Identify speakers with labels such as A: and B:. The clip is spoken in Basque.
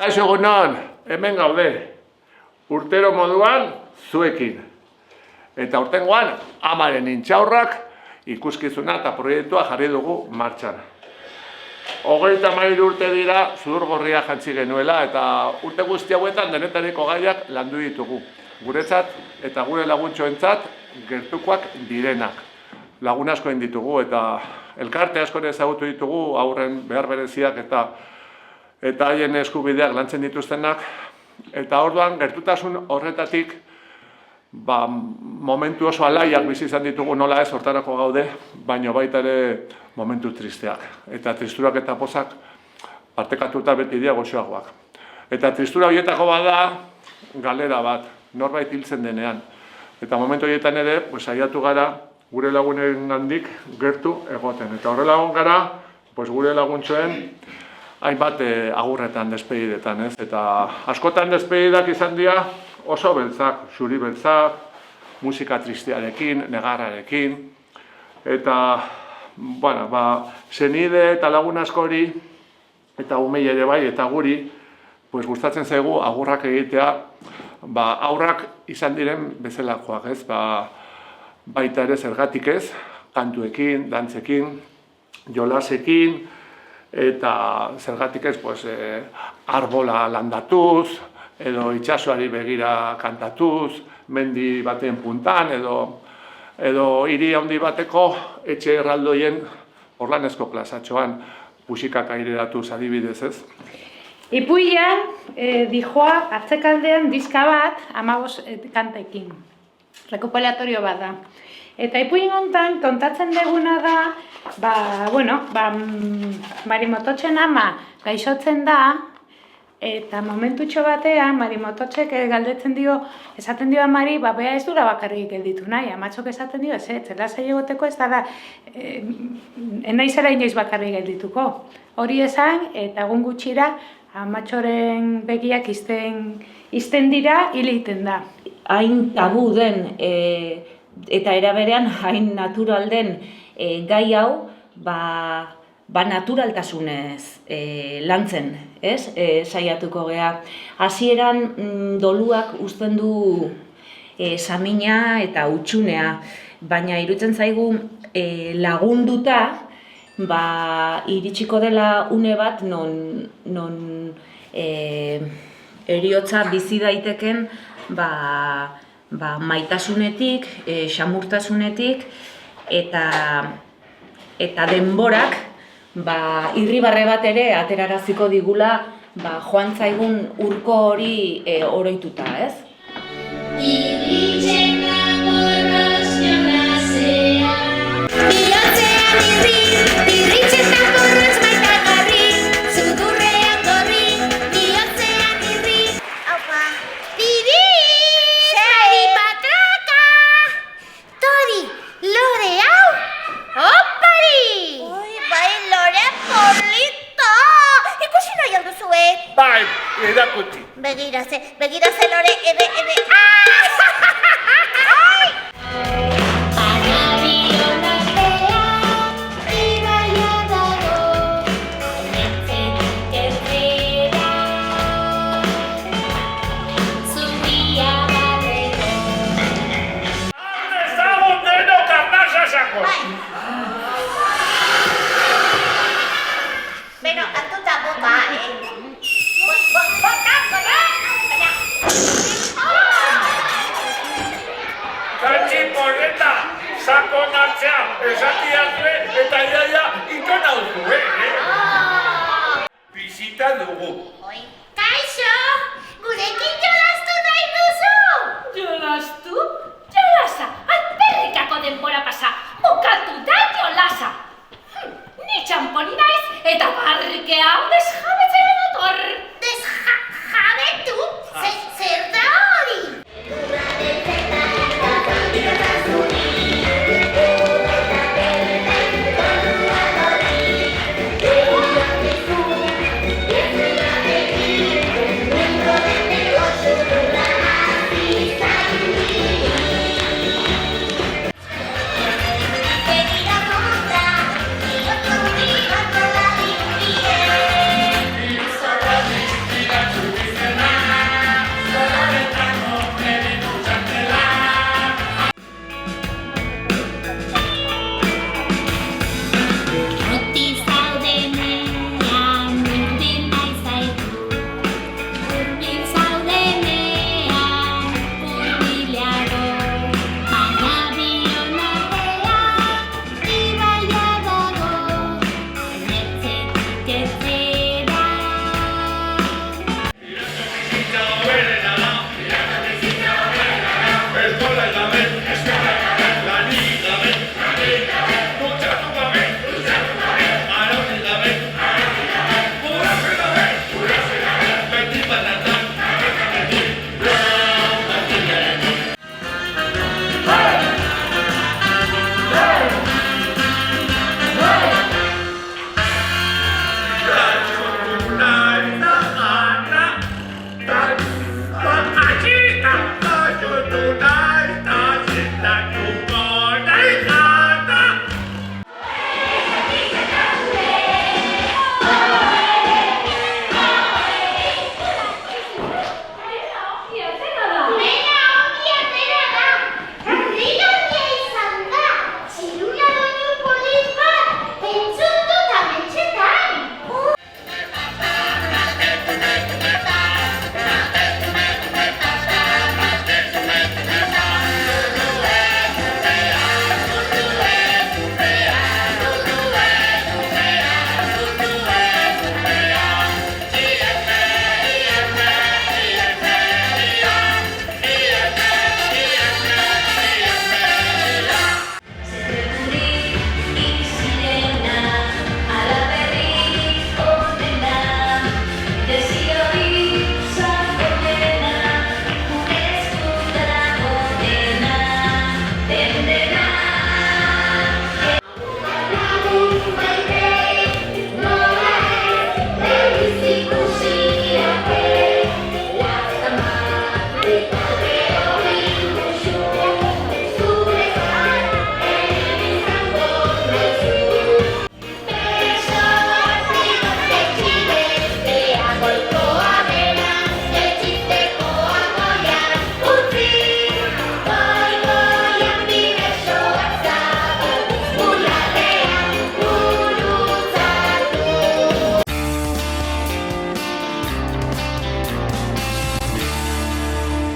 A: Kaixo egunon, hemen gaude, urtero moduan zuekin. Eta urtengoan, amaren intxaurrak ikuskizuna eta proiektua jarri dugu martxan. 33 urte dira Zudurgorria jantzi genuela eta urte guzti hauetan denetariko gaiak landu ditugu. Guretzat eta gure laguntxoentzat gertukoak direnak. Lagun asko egin ditugu eta elkarte asko ezagutu ditugu haurren behar bereziak eta haien eskubideak lantzen dituztenak. Eta orduan gertutasun horretatik momentu oso alaiak bizi izan ditugu, nola ez hortarako gaude, baino baita ere momentu tristeak. Eta tristurak eta pozak partekatuta beti dira goxoagoak. Eta tristura horietako bada galera bat, norbait hiltzen denean. Eta momentu horietan ere, saiatu gara gure lagunengandik gertu egoten. Eta horrela egon gara, gure laguntxoen hainbat agurretan, despedidetan, ez? Eta askotan despedidak izan dira oso beltzak, zuri beltzak, musika tristearekin, negarrarekin. Eta, senide eta lagun askori, eta umei ere bai, eta guri, gustatzen zaigu agurrak egitea, aurrak izan diren bezalakoak, ez? Baita ere zergatik ez, kantuekin, dantzekin, jolasekin, eta zergatik ez, arbola landatuz, edo itsasoari begira kantatuz, mendi baten puntan, edo hiri handi bateko etxe erraldoien orlanezko plazatxoan puxikak aireratuz adibidez ez.
B: Ipuian dijoa atzekaldean diska bat 15 kantekin. Rekopilatorio bat da. Eta ipuin honetan kontatzen deguna da, Marimototxen ama gaixotzen da, eta momentutxo batean, Marimototxek galdetzen dio, esaten dio amari, bea ez dura bakarrik gelditu nahi, amatxok esaten dio, zela zei egoteko ez da, naizera inoiz bakarrik geldituko. Hori esan, eta egun gutxira, amatxoren begiak izten dira, hil egiten da.
C: Hain tabu den, eta era berean hain natural den gai hau, naturaltasunez lantzen, ez? Saiatuko gea. Hasieran doluak uzten du samina eta hutsunea, baina iruditzen zaigu lagunduta iritsiko dela une bat non heriotza bizi daiteken maitasunetik, xamurtasunetik eta denborak irribarre bat ere ateraraziko digula joan zaigun urko hori oroituta, ez?
D: Iritsen agorrozio nazea Bihotzean irritzen agorroz baita garri Zudurrean gorri, bihotzean irri Aupa, Didi! Sari patraka! Tori, lore hau! Opari! Bai, lore polita! Ikusi nahi alduzue?
A: Bai, erakutsi.
D: Begiraze lore, ebe.